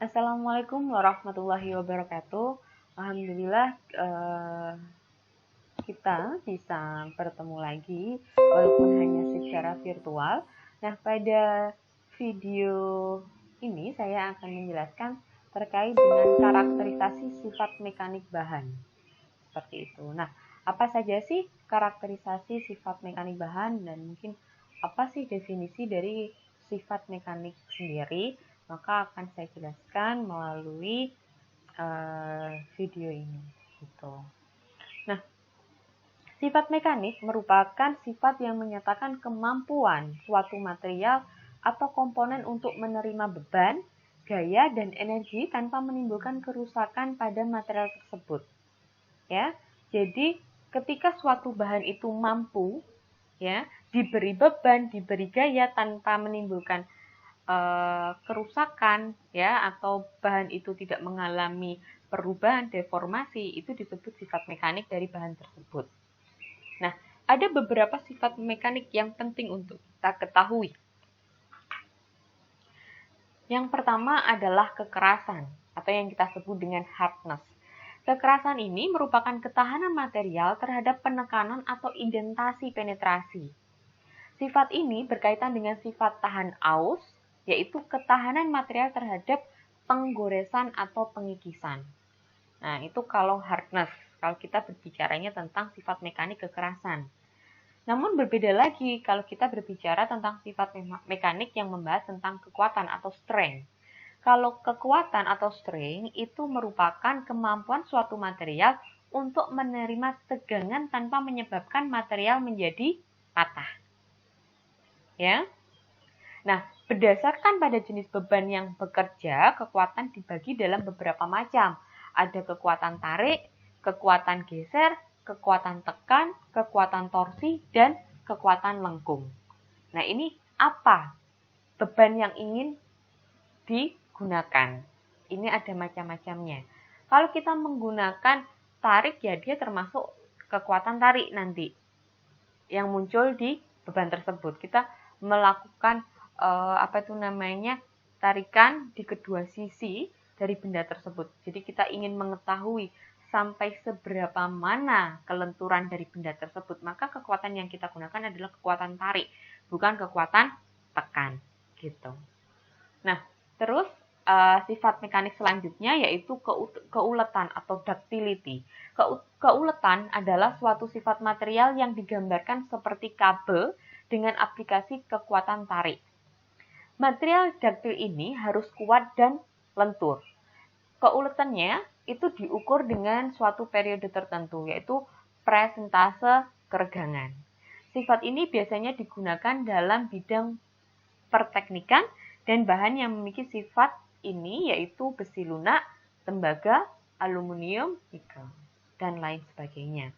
Assalamualaikum warahmatullahi wabarakatuh. Alhamdulillah kita bisa bertemu lagi walaupun hanya secara virtual. Nah, pada video ini saya akan menjelaskan terkait dengan karakterisasi sifat mekanik bahan. Seperti itu. Nah, apa saja sih karakterisasi sifat mekanik bahan dan mungkin apa sih definisi dari sifat mekanik sendiri? Maka akan saya jelaskan melalui video ini. Gitu. Nah, sifat mekanik merupakan sifat yang menyatakan kemampuan suatu material atau komponen untuk menerima beban, gaya, dan energi tanpa menimbulkan kerusakan pada material tersebut. Ya, jadi ketika suatu bahan itu mampu, ya, diberi beban, diberi gaya tanpa menimbulkan kerusakan, ya, atau bahan itu tidak mengalami perubahan, deformasi, itu disebut sifat mekanik dari bahan tersebut. Nah, ada beberapa sifat mekanik yang penting untuk kita ketahui. Yang pertama adalah kekerasan, atau yang kita sebut dengan hardness. Kekerasan ini merupakan ketahanan material terhadap penekanan atau indentasi penetrasi. Sifat ini berkaitan dengan sifat tahan aus, yaitu ketahanan material terhadap penggoresan atau pengikisan. Nah, itu kalau hardness, kalau kita berbicaranya tentang sifat mekanik kekerasan. Namun berbeda lagi kalau kita berbicara tentang sifat mekanik yang membahas tentang kekuatan atau strength. Kalau kekuatan atau strength itu merupakan kemampuan suatu material untuk menerima tegangan tanpa menyebabkan material menjadi patah. Ya. Nah, berdasarkan pada jenis beban yang bekerja, kekuatan dibagi dalam beberapa macam. Ada kekuatan tarik, kekuatan geser, kekuatan tekan, kekuatan torsi, dan kekuatan lengkung. Nah, ini apa beban yang ingin digunakan? Ini ada macam-macamnya. Kalau kita menggunakan tarik, ya dia termasuk kekuatan tarik nanti yang muncul di beban tersebut. Kita melakukan tarikan di kedua sisi dari benda tersebut. Jadi kita ingin mengetahui sampai seberapa mana kelenturan dari benda tersebut, maka kekuatan yang kita gunakan adalah kekuatan tarik, bukan kekuatan tekan, gitu. Nah, terus sifat mekanik selanjutnya yaitu keuletan atau ductility. Keuletan adalah suatu sifat material yang digambarkan seperti kabel dengan aplikasi kekuatan tarik. Material duktil ini harus kuat dan lentur. Keuletannya itu diukur dengan suatu periode tertentu, yaitu persentase keregangan. Sifat ini biasanya digunakan dalam bidang perteknikan dan bahan yang memiliki sifat ini yaitu besi lunak, tembaga, aluminium, nikel, dan lain sebagainya.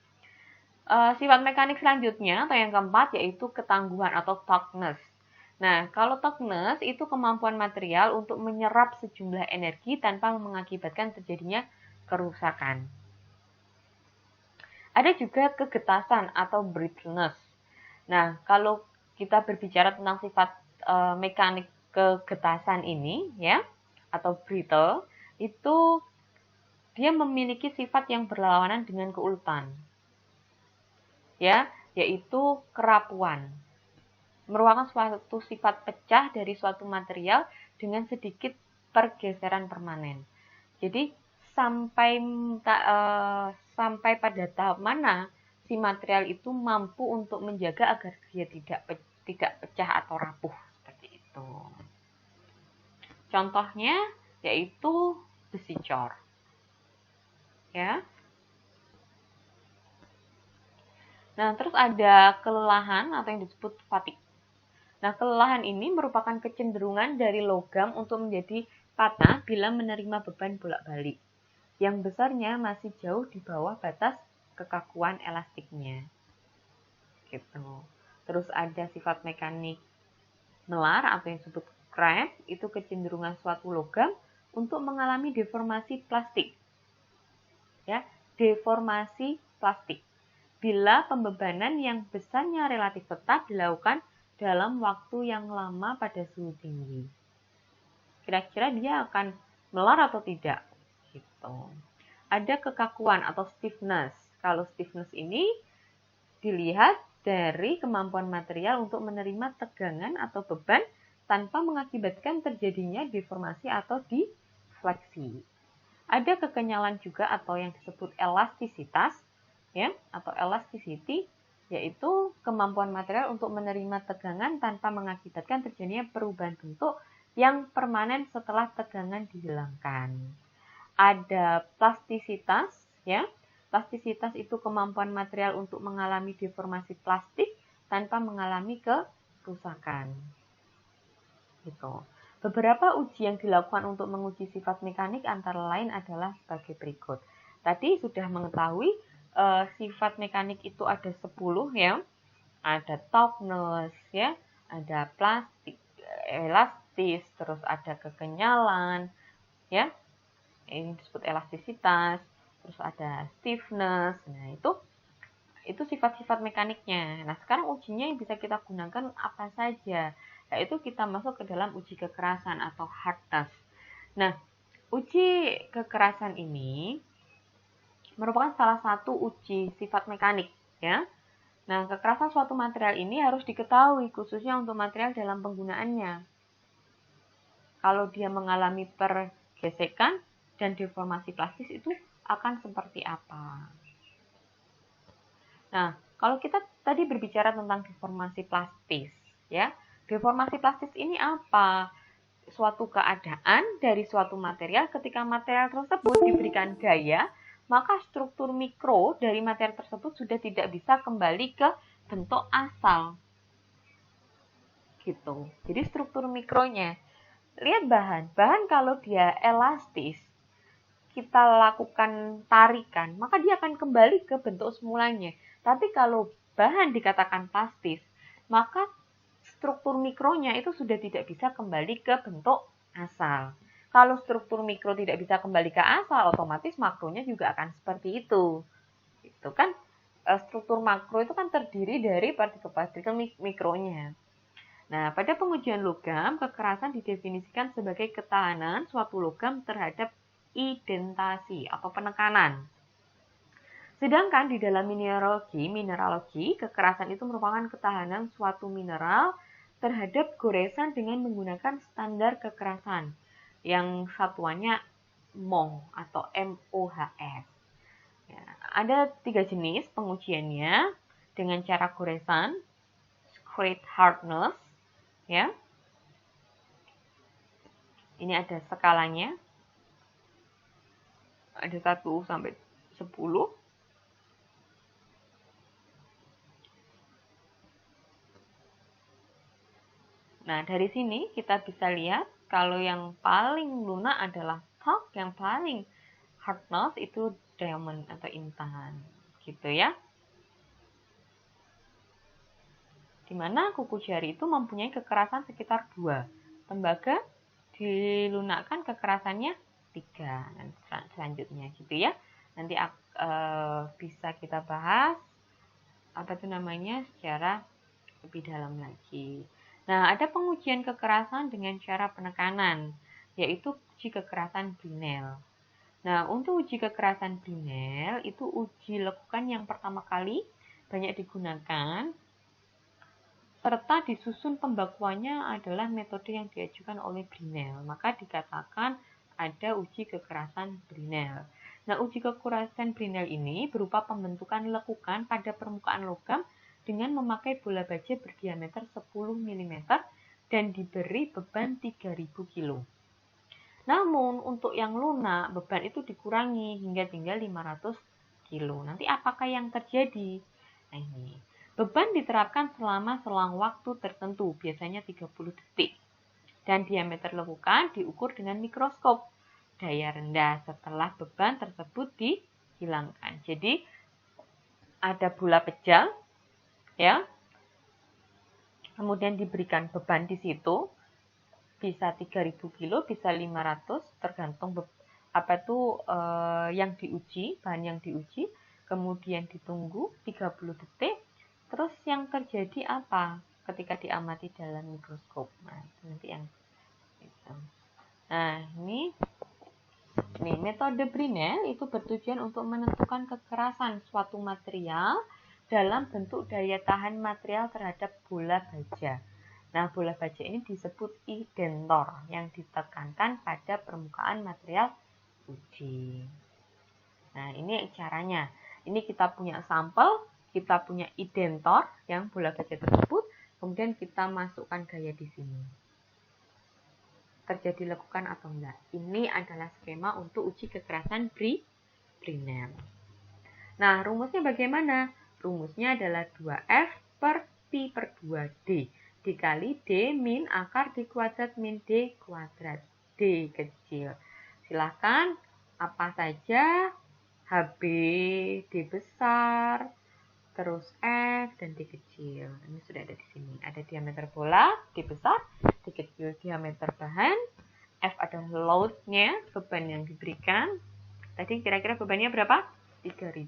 Sifat mekanik selanjutnya atau yang keempat yaitu ketangguhan atau toughness. Nah, kalau toughness itu kemampuan material untuk menyerap sejumlah energi tanpa mengakibatkan terjadinya kerusakan. Ada juga kegetasan atau brittleness. Nah, kalau kita berbicara tentang sifat mekanik kegetasan ini, ya, atau brittle, itu dia memiliki sifat yang berlawanan dengan keuletan, ya, yaitu kerapuan. Merupakan suatu sifat pecah dari suatu material dengan sedikit pergeseran permanen. Jadi sampai pada tahap mana si material itu mampu untuk menjaga agar dia tidak pecah atau rapuh seperti itu. Contohnya yaitu besi cor. Ya. Nah, terus ada kelelahan atau yang disebut fatigue. Nah, kelelahan ini merupakan kecenderungan dari logam untuk menjadi patah bila menerima beban bolak-balik, yang besarnya masih jauh di bawah batas kekakuan elastiknya. Gitu. Terus ada sifat mekanik melar atau yang disebut cramp, itu kecenderungan suatu logam untuk mengalami deformasi plastik. Ya, deformasi plastik. Bila pembebanan yang besarnya relatif tetap dilakukan dalam waktu yang lama pada suhu tinggi. Kira-kira dia akan melar atau tidak. Gitu. Ada kekakuan atau stiffness. Kalau stiffness ini dilihat dari kemampuan material untuk menerima tegangan atau beban tanpa mengakibatkan terjadinya deformasi atau defleksi. Ada kekenyalan juga atau yang disebut elastisitas, ya, atau elasticity, yaitu kemampuan material untuk menerima tegangan tanpa mengakibatkan terjadinya perubahan bentuk yang permanen setelah tegangan dihilangkan. Ada plastisitas, ya. Plastisitas itu kemampuan material untuk mengalami deformasi plastik tanpa mengalami kerusakan. Gitu. Beberapa uji yang dilakukan untuk menguji sifat mekanik antara lain adalah sebagai berikut. Tadi sudah mengetahui sifat mekanik itu ada 10, ya. Ada toughness, ya, ada plastik, elastis, terus ada kekenyalan, ya. Ini disebut elastisitas, terus ada stiffness. Nah, itu sifat-sifat mekaniknya. Nah, sekarang ujinya yang bisa kita gunakan apa saja? Yaitu kita masuk ke dalam uji kekerasan atau hardness. Nah, uji kekerasan ini merupakan salah satu uji sifat mekanik, ya. Nah, kekerasan suatu material ini harus diketahui khususnya untuk material dalam penggunaannya. Kalau dia mengalami pergesekan dan deformasi plastis itu akan seperti apa? Nah, kalau kita tadi berbicara tentang deformasi plastis, ya, deformasi plastis ini apa? Suatu keadaan dari suatu material ketika material tersebut diberikan gaya, maka struktur mikro dari material tersebut sudah tidak bisa kembali ke bentuk asal. Gitu. Jadi struktur mikronya. Lihat bahan kalau dia elastis, kita lakukan tarikan, maka dia akan kembali ke bentuk semulanya. Tapi kalau bahan dikatakan plastis, maka struktur mikronya itu sudah tidak bisa kembali ke bentuk asal. Kalau struktur mikro tidak bisa kembali ke asal, otomatis makronya juga akan seperti itu. Itu kan struktur makro itu kan terdiri dari partikel-partikel mikronya. Nah, pada pengujian logam, kekerasan didefinisikan sebagai ketahanan suatu logam terhadap identasi atau penekanan. Sedangkan di dalam mineralogi, kekerasan itu merupakan ketahanan suatu mineral terhadap goresan dengan menggunakan standar kekerasan yang satuannya mol atau MOHS. Ya, ada 3 jenis pengujiannya dengan cara goresan, scratch hardness, ya. Ini ada skalanya. Ada 1 sampai 10. Nah, dari sini kita bisa lihat kalau yang paling lunak adalah talc, yang paling hardness itu diamond atau intan. Gitu ya. Dimana kuku jari itu mempunyai kekerasan sekitar 2. Tembaga dilunakkan kekerasannya 3. Dan selanjutnya gitu ya. Nanti bisa kita bahas apa itu namanya secara lebih dalam lagi. Nah, ada pengujian kekerasan dengan cara penekanan, yaitu uji kekerasan Brinell. Nah, untuk uji kekerasan Brinell itu uji lekukan yang pertama kali banyak digunakan, serta disusun pembakuannya adalah metode yang diajukan oleh Brinell. Maka dikatakan ada uji kekerasan Brinell. Nah, uji kekerasan Brinell ini berupa pembentukan lekukan pada permukaan logam dengan memakai bola baja berdiameter 10 mm dan diberi beban 3000 kg. Namun, untuk yang lunak, beban itu dikurangi hingga tinggal 500 kg. Nanti apakah yang terjadi? Nah, ini. Beban diterapkan selama selang waktu tertentu, biasanya 30 detik. Dan diameter lekukan diukur dengan mikroskop daya rendah setelah beban tersebut dihilangkan. Jadi, ada bola pejal, ya, kemudian diberikan beban di situ, bisa 3000 kilo, bisa 500, tergantung yang diuji, bahan yang diuji, kemudian ditunggu 30 detik, terus yang terjadi apa ketika diamati dalam mikroskop. Nah, nanti yang itu. Nah, ini Nih, metode Brinell itu bertujuan untuk menentukan kekerasan suatu material dalam bentuk daya tahan material terhadap bola baja. Nah, bola baja ini disebut identor yang ditekankan pada permukaan material uji. Nah, ini caranya. Ini kita punya sampel, kita punya identor yang bola baja tersebut, kemudian kita masukkan gaya di sini. Terjadi lekukan atau enggak. Ini adalah skema untuk uji kekerasan Brinell. Nah, rumusnya bagaimana? Rumusnya adalah 2F per Pi per 2D dikali D min akar D kuadrat min D kuadrat. D kecil. Silahkan apa saja, HB, D besar, terus F, dan D kecil. Ini sudah ada di sini. Ada diameter bola, D besar, D kecil, diameter bahan, F adalah load-nya, beban yang diberikan. Tadi kira-kira bebannya berapa? 3.000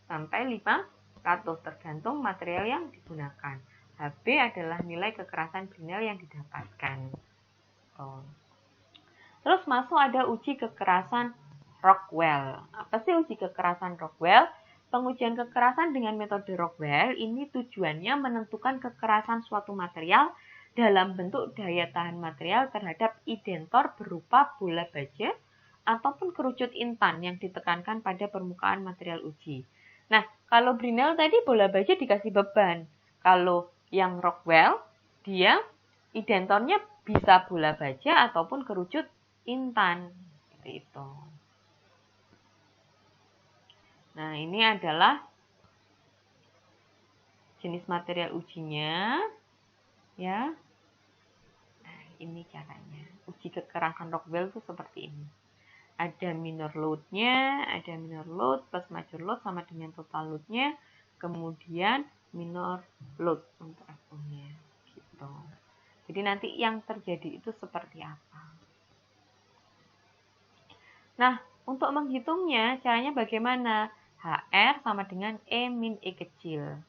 sampai 500 tergantung material yang digunakan. HB adalah nilai kekerasan Brinell yang didapatkan. Terus masuk ada uji kekerasan Rockwell. Apa sih uji kekerasan Rockwell? Pengujian kekerasan dengan metode Rockwell ini tujuannya menentukan kekerasan suatu material dalam bentuk daya tahan material terhadap identor berupa bola baja ataupun kerucut intan yang ditekankan pada permukaan material uji. Nah, kalau Brinell tadi bola baja dikasih beban. Kalau yang Rockwell, dia identornya bisa bola baja ataupun kerucut intan. Seperti itu. Nah, ini adalah jenis material ujinya. Ya. Nah, ini caranya. Uji kekerasan Rockwell itu seperti ini. Ada minor load-nya, ada minor load plus major load sama dengan total load-nya. Kemudian minor load untuk FO-nya. Gitu. Jadi nanti yang terjadi itu seperti apa. Nah, untuk menghitungnya caranya bagaimana? HR sama dengan E min E kecil.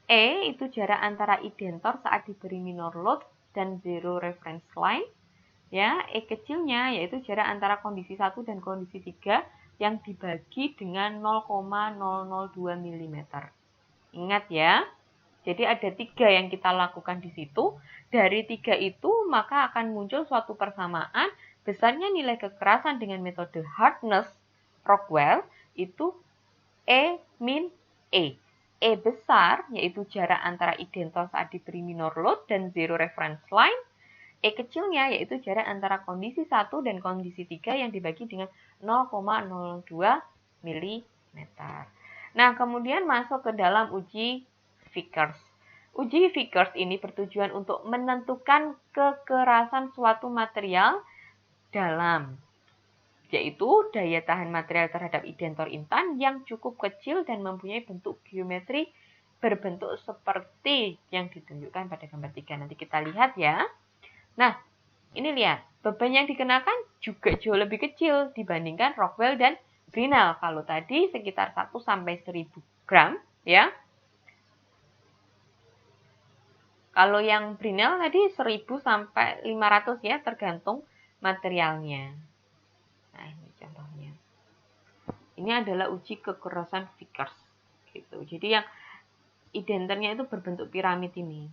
E itu jarak antara identor saat diberi minor load dan zero reference line. Ya, E kecilnya yaitu jarak antara kondisi 1 dan kondisi 3 yang dibagi dengan 0,002 mm. Ingat ya, jadi ada 3 yang kita lakukan di situ. Dari 3 itu maka akan muncul suatu persamaan besarnya nilai kekerasan dengan metode hardness Rockwell itu E min E. E besar yaitu jarak antara identor saat diberi minor load dan zero reference line. E kecilnya yaitu jarak antara kondisi 1 dan kondisi 3 yang dibagi dengan 0,02 mm. Nah, kemudian masuk ke dalam uji Vickers. Uji Vickers ini bertujuan untuk menentukan kekerasan suatu material dalam, yaitu daya tahan material terhadap identor intan yang cukup kecil dan mempunyai bentuk geometri berbentuk seperti yang ditunjukkan pada gambar 3. Nanti kita lihat ya. Nah, ini lihat, beban yang dikenakan juga jauh lebih kecil dibandingkan Rockwell dan Brinell. Kalau tadi sekitar 1 sampai 1000 gram, ya. Kalau yang Brinell tadi 1000 sampai 500 ya, tergantung materialnya. Nah, ini contohnya. Ini adalah uji kekerasan Vickers. Gitu. Jadi yang identornya itu berbentuk piramid ini.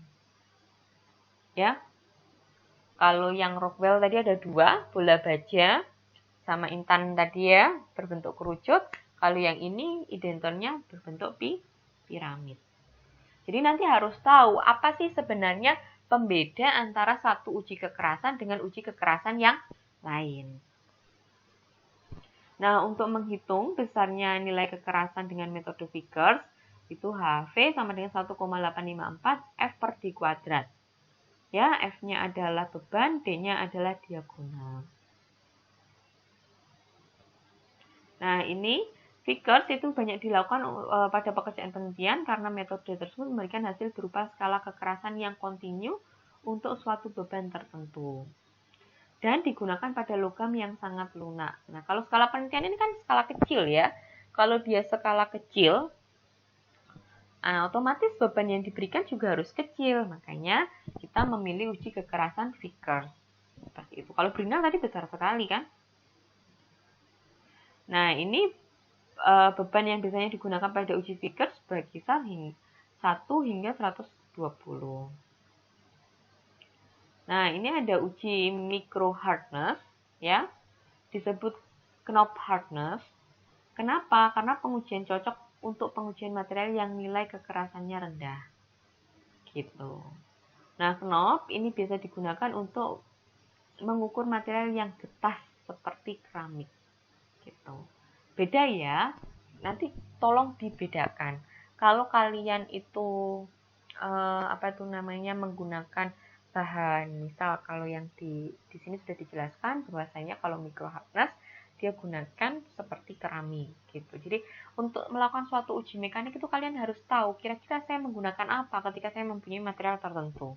Ya. Kalau yang Rockwell tadi ada 2, bola baja sama intan tadi ya, berbentuk kerucut. Kalau yang ini identornya berbentuk piramid. Jadi nanti harus tahu apa sih sebenarnya pembeda antara satu uji kekerasan dengan uji kekerasan yang lain. Nah, untuk menghitung besarnya nilai kekerasan dengan metode Vickers, itu HV sama dengan 1,854 F per D kuadrat. Ya, F-nya adalah beban, D-nya adalah diagonal. Nah, ini Vickers itu banyak dilakukan pada pekerjaan penelitian karena metode tersebut memberikan hasil berupa skala kekerasan yang kontinu untuk suatu beban tertentu. Dan digunakan pada logam yang sangat lunak. Nah, kalau skala penelitian ini kan skala kecil ya. Kalau dia skala kecil, otomatis beban yang diberikan juga harus kecil. Makanya kita memilih uji kekerasan Vickers. Seperti itu. Kalau Brinell tadi besar sekali kan. Nah, ini beban yang biasanya digunakan pada uji Vickers berkisar 1 hingga 120. Nah, ini ada uji micro hardness, ya, disebut knob hardness. Kenapa? Karena pengujian cocok untuk pengujian material yang nilai kekerasannya rendah. Gitu. Nah, knob ini biasa digunakan untuk mengukur material yang getah seperti keramik. Gitu. Beda ya. Nanti tolong dibedakan. Kalau kalian itu menggunakan bahan, misal kalau yang di sini sudah dijelaskan bahwasanya kalau micro hardness dia gunakan seperti keramik gitu. Jadi untuk melakukan suatu uji mekanik itu kalian harus tahu kira-kira saya menggunakan apa ketika saya mempunyai material tertentu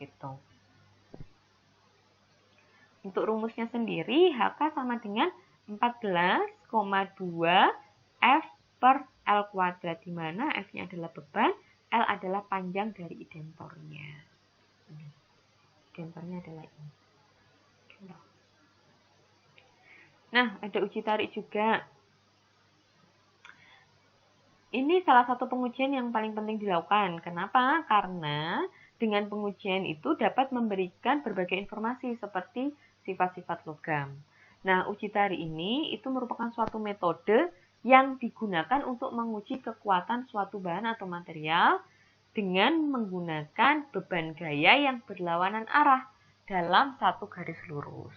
gitu. Untuk rumusnya sendiri HK sama dengan 14,2 F per L kuadrat, di mana F-nya adalah beban, L adalah panjang dari identornya. Identornya adalah ini. Nah, ada uji tarik juga. Ini salah satu pengujian yang paling penting dilakukan. Kenapa? Karena dengan pengujian itu dapat memberikan berbagai informasi seperti sifat-sifat logam. Nah, uji tarik ini itu merupakan suatu metode yang digunakan untuk menguji kekuatan suatu bahan atau material dengan menggunakan beban gaya yang berlawanan arah dalam satu garis lurus.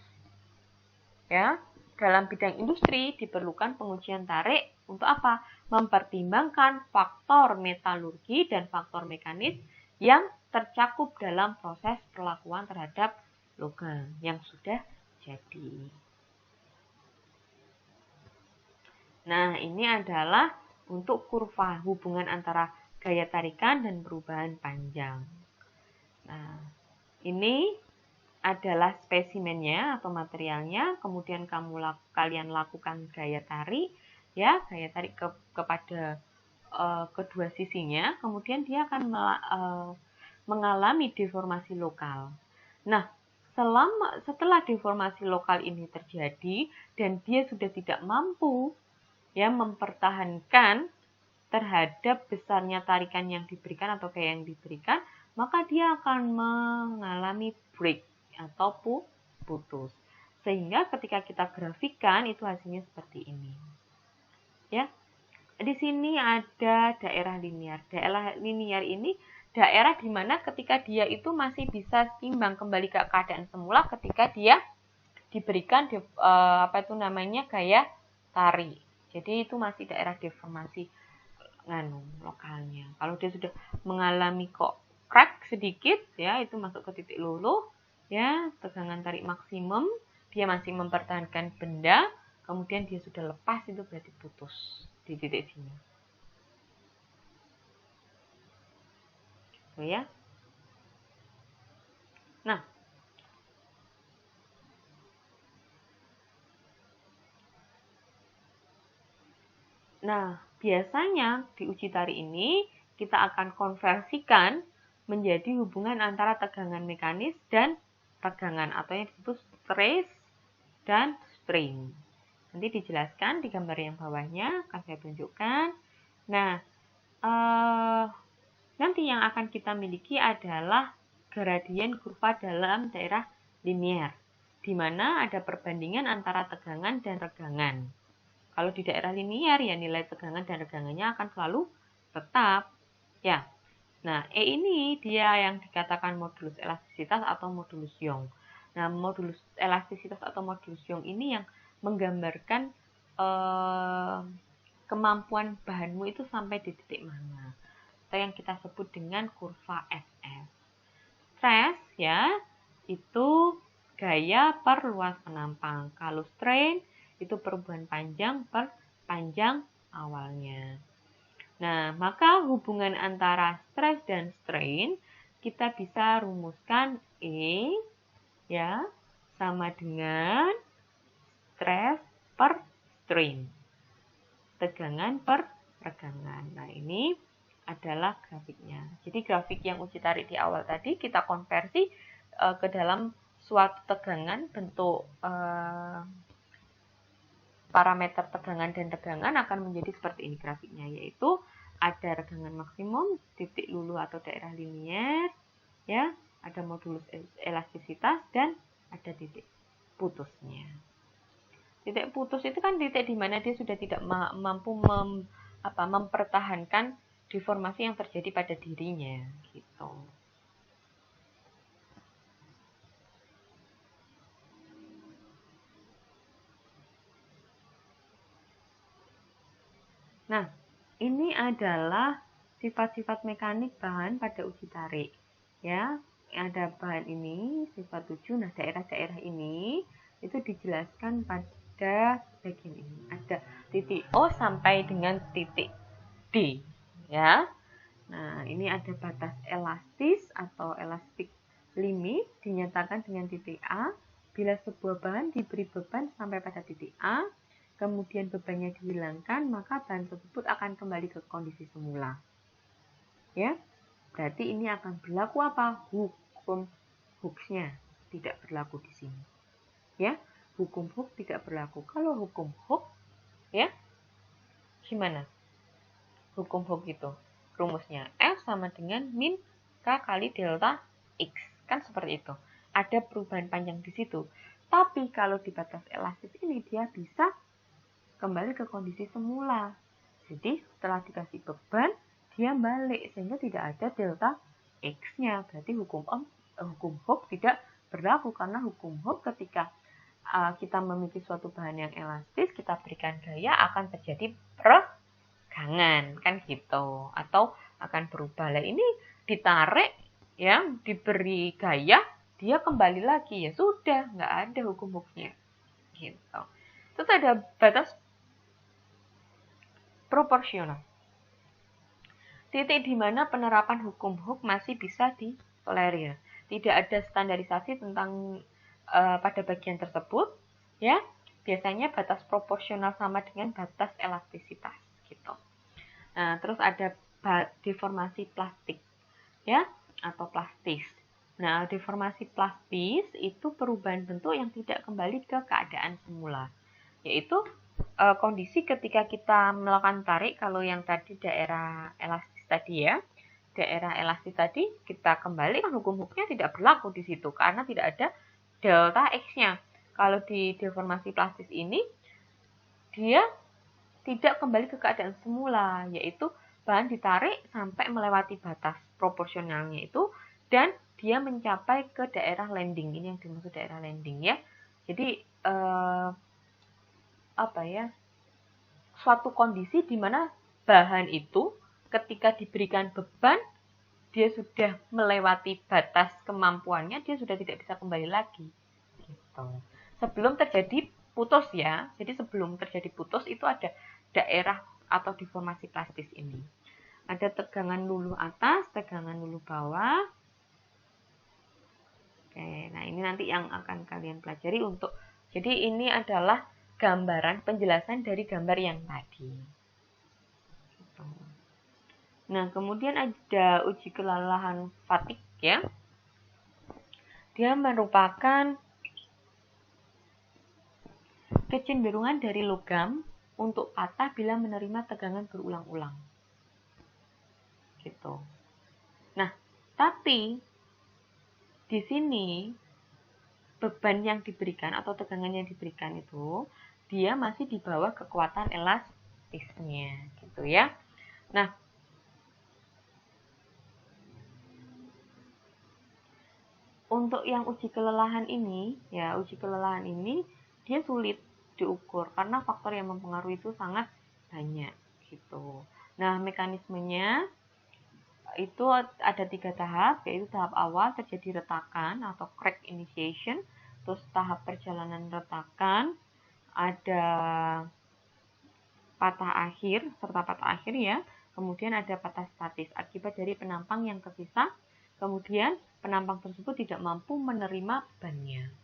Ya, dalam bidang industri diperlukan pengujian tarik untuk apa? Mempertimbangkan faktor metalurgi dan faktor mekanis yang tercakup dalam proses perlakuan terhadap logam yang sudah jadi. Nah, ini adalah untuk kurva hubungan antara gaya tarikan dan perubahan panjang. Nah, ini adalah spesimennya atau materialnya, kemudian kalian lakukan gaya tarik, ya, gaya tarik kepada kedua sisinya, kemudian dia akan mengalami deformasi lokal. Nah, setelah deformasi lokal ini terjadi dan dia sudah tidak mampu ya mempertahankan terhadap besarnya tarikan yang diberikan atau gaya yang diberikan, maka dia akan mengalami break atau putus. Sehingga ketika kita grafikan itu hasilnya seperti ini. Ya. Di sini ada daerah linear. Daerah linear ini daerah di mana ketika dia itu masih bisa seimbang kembali ke keadaan semula ketika dia diberikan gaya tarik. Jadi itu masih daerah deformasi lokalnya. Kalau dia sudah mengalami crack sedikit, ya itu masuk ke titik luluh, ya tegangan tarik maksimum, dia masih mempertahankan benda, kemudian dia sudah lepas, itu berarti putus di titik sini. Gitu ya. Nah, biasanya di uji tarik ini kita akan konversikan menjadi hubungan antara tegangan mekanis dan tegangan atau yang disebut stress dan strain. Nanti dijelaskan di gambar yang bawahnya, akan saya tunjukkan. Nah, nanti yang akan kita miliki adalah gradien kurva dalam daerah linear, di mana ada perbandingan antara tegangan dan regangan. Kalau di daerah linear ya nilai tegangan dan regangannya akan selalu tetap. Ya. Nah, E ini dia yang dikatakan modulus elastisitas atau modulus Young. Nah, modulus elastisitas atau modulus Young ini yang menggambarkan kemampuan bahanmu itu sampai di titik mana. Atau yang kita sebut dengan kurva SF. Stress ya, itu gaya per luas penampang. Kalau strain itu perubahan panjang per panjang awalnya. Nah, maka hubungan antara stress dan strain kita bisa rumuskan E ya sama dengan stress per strain. Tegangan per regangan. Nah, ini adalah grafiknya. Jadi grafik yang uji tarik di awal tadi kita konversi ke dalam suatu tegangan bentuk parameter tegangan dan tegangan akan menjadi seperti ini grafiknya, yaitu ada regangan maksimum, titik luluh atau daerah linier, ya, ada modulus elastisitas, dan ada titik putusnya. Titik putus itu kan titik di mana dia sudah tidak mampu mempertahankan deformasi yang terjadi pada dirinya, gitu. Nah, ini adalah sifat-sifat mekanik bahan pada uji tarik. Ya, ada bahan ini, sifat 7. Nah, daerah-daerah ini itu dijelaskan pada bagian ini. Ada titik O sampai dengan titik D. Ya. Nah, ini ada batas elastis atau elastic limit dinyatakan dengan titik A. Bila sebuah bahan diberi beban sampai pada titik A, kemudian bebannya dihilangkan, maka bahan tersebut akan kembali ke kondisi semula. Ya, berarti ini akan berlaku apa? Hukum Hooke-nya tidak berlaku di sini. Ya, hukum Hooke tidak berlaku. Kalau hukum Hooke, ya, gimana? Hukum Hooke itu rumusnya F sama dengan min K kali delta X. Kan seperti itu. Ada perubahan panjang di situ. Tapi kalau di batas elastis ini dia bisa kembali ke kondisi semula. Jadi setelah dikasih beban, dia balik sehingga tidak ada delta X-nya. Berarti hukum Hooke tidak berlaku karena hukum Hooke ketika kita memiliki suatu bahan yang elastis, kita berikan gaya akan terjadi peregangan, kan gitu. Atau akan berubah. Lah ini ditarik, ya, diberi gaya, dia kembali lagi, ya sudah, nggak ada hukum Hooke-nya. Gitu. Terus ada batas proporsional. Titik di mana penerapan hukum Hooke masih bisa ditolerir. Tidak ada standarisasi tentang pada bagian tersebut, ya. Biasanya batas proporsional sama dengan batas elastisitas, gitu. Nah, terus ada deformasi plastik, ya, atau plastis. Nah, deformasi plastis itu perubahan bentuk yang tidak kembali ke keadaan semula, yaitu kondisi ketika kita melakukan tarik. Kalau yang tadi daerah elastis tadi, ya, daerah elastis tadi kita kembali, kan hukum Hooke-nya tidak berlaku di situ karena tidak ada delta X-nya. Kalau di deformasi plastis ini dia tidak kembali ke keadaan semula, yaitu bahan ditarik sampai melewati batas proporsionalnya itu dan dia mencapai ke daerah landing. Ini yang dimaksud daerah landing, ya. Jadi suatu kondisi di mana bahan itu ketika diberikan beban, dia sudah melewati batas kemampuannya, dia sudah tidak bisa kembali lagi. Gitu. Sebelum terjadi putus, ya. Jadi sebelum terjadi putus itu ada daerah atau deformasi plastis ini. Ada tegangan luluh atas, tegangan luluh bawah. Oke, nah ini nanti yang akan kalian pelajari untuk. Jadi ini adalah gambaran penjelasan dari gambar yang tadi. Nah, kemudian ada uji kelelahan fatigue, ya. Dia merupakan kecenderungan dari logam untuk patah bila menerima tegangan berulang-ulang. Gitu. Nah, tapi di sini beban yang diberikan atau tegangan yang diberikan itu dia masih di bawah kekuatan elastisnya, gitu, ya. Nah, untuk yang uji kelelahan ini, ya, uji kelelahan ini dia sulit diukur karena faktor yang mempengaruhi itu sangat banyak, gitu. Nah, mekanismenya itu ada 3 tahap, yaitu tahap awal terjadi retakan atau crack initiation, terus tahap perjalanan retakan, ada patah akhir serta patah akhir, ya. Kemudian ada patah statis akibat dari penampang yang tersisa. Kemudian penampang tersebut tidak mampu menerima bebannya.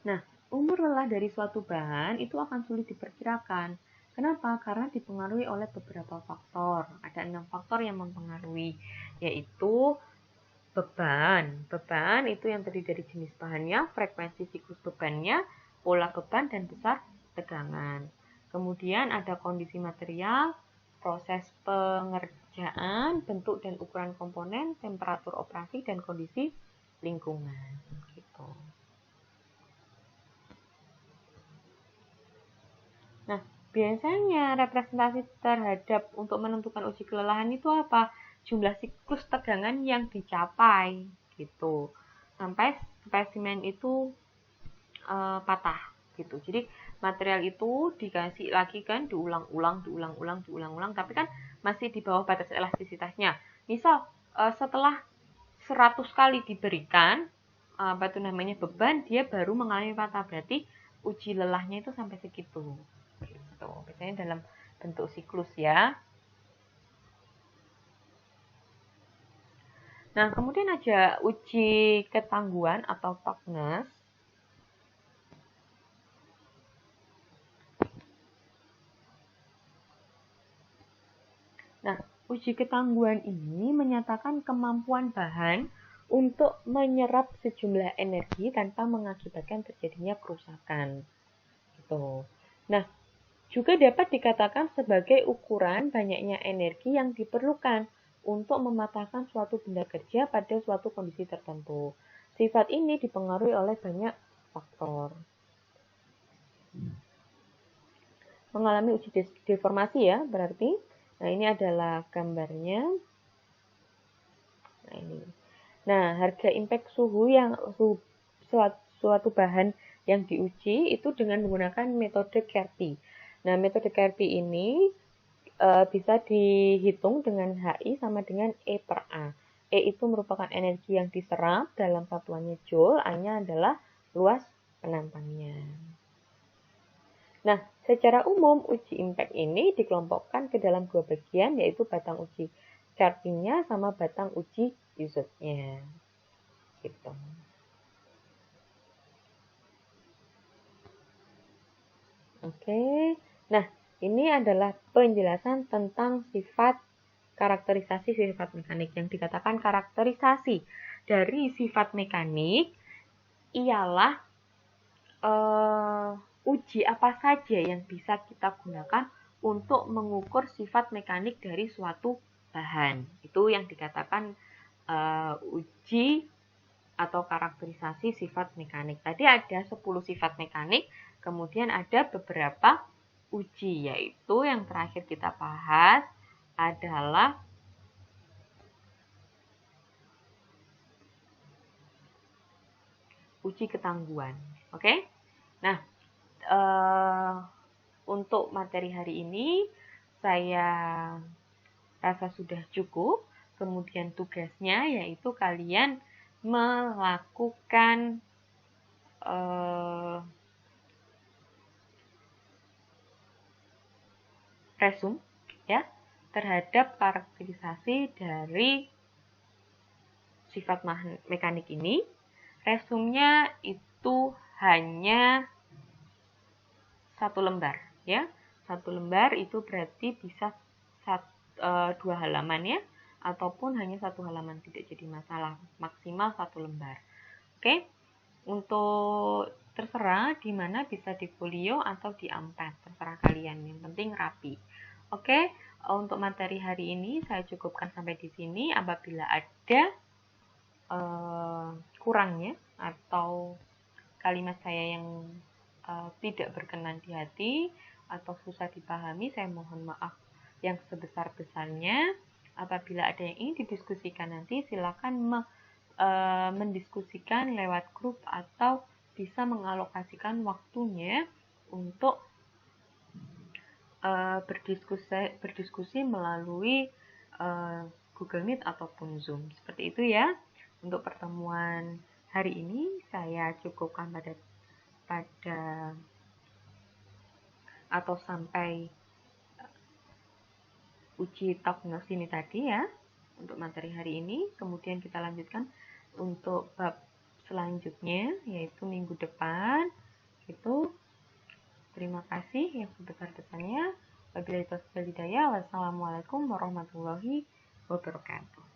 Nah, umur lelah dari suatu bahan itu akan sulit diperkirakan. Kenapa? Karena dipengaruhi oleh beberapa faktor. Ada 6 faktor yang mempengaruhi, yaitu beban. Beban itu yang terdiri dari jenis bahannya, frekuensi siklus bebannya, pola beban, dan besar tegangan. Kemudian ada kondisi material, proses pengerjaan, bentuk dan ukuran komponen, temperatur operasi, dan kondisi lingkungan. Gitu. Nah, biasanya representasi terhadap untuk menentukan uji kelelahan itu apa? Jumlah siklus tegangan yang dicapai gitu. Sampai spesimen itu patah gitu. Jadi material itu dikasih lagi kan diulang-ulang, tapi kan masih di bawah batas elastisitasnya. Misal setelah 100 kali diberikan apa itu namanya beban, dia baru mengalami patah, berarti uji lelahnya itu sampai segitu. Gitu. Biasanya dalam bentuk siklus ya. Nah, kemudian ada uji ketangguhan atau toughness. Nah, uji ketangguhan ini menyatakan kemampuan bahan untuk menyerap sejumlah energi tanpa mengakibatkan terjadinya kerusakan. Gitu. Nah, juga dapat dikatakan sebagai ukuran banyaknya energi yang diperlukan untuk mematahkan suatu benda kerja pada suatu kondisi tertentu. Sifat ini dipengaruhi oleh banyak faktor. Mengalami uji deformasi ya, berarti. Nah, ini adalah gambarnya. Nah, ini. Nah, harga impact suhu yang suatu bahan yang diuji itu dengan menggunakan metode Kerpi. Nah, metode Kerpi ini bisa dihitung dengan HI sama dengan E per A. E itu merupakan energi yang diserap dalam satuannya Joule, A-nya adalah luas penantangnya. Nah, secara umum uji impact ini dikelompokkan ke dalam dua bagian, yaitu batang uji Kerpinya sama batang uji Izotnya. Gitu. Oke. Nah, ini adalah penjelasan tentang sifat karakterisasi sifat mekanik. Yang dikatakan karakterisasi dari sifat mekanik ialah uji apa saja yang bisa kita gunakan untuk mengukur sifat mekanik dari suatu bahan. Itu yang dikatakan uji atau karakterisasi sifat mekanik. Tadi ada 10 sifat mekanik, kemudian ada beberapa uji, yaitu yang terakhir kita bahas adalah uji ketangguhan. Oke? Nah, untuk materi hari ini saya rasa sudah cukup. Kemudian tugasnya yaitu kalian melakukan resum ya terhadap karakterisasi dari sifat mekanik ini. Resumnya itu hanya 1 lembar ya. 1 lembar itu berarti bisa 2 halaman ya, ataupun hanya 1 halaman, tidak jadi masalah, maksimal 1 lembar. Oke. Untuk terserah di mana, bisa di folio atau di ampet, terserah kalian, yang penting rapi. Oke, untuk materi hari ini saya cukupkan sampai di sini. Apabila ada kurangnya atau kalimat saya yang tidak berkenan di hati atau susah dipahami, saya mohon maaf yang sebesar-besarnya. Apabila ada yang ingin didiskusikan nanti, silakan mendiskusikan lewat grup atau bisa mengalokasikan waktunya untuk berdiskusi melalui Google Meet ataupun Zoom. Seperti itu ya. Untuk pertemuan hari ini saya cukupkan pada atau sampai uji toughness ini tadi ya untuk materi hari ini. Kemudian kita lanjutkan untuk bab selanjutnya yaitu minggu depan. Itu terima kasih yang sebesar-besarnya. Wabillahi taufiq wal hidayah. Wassalamualaikum warahmatullahi wabarakatuh.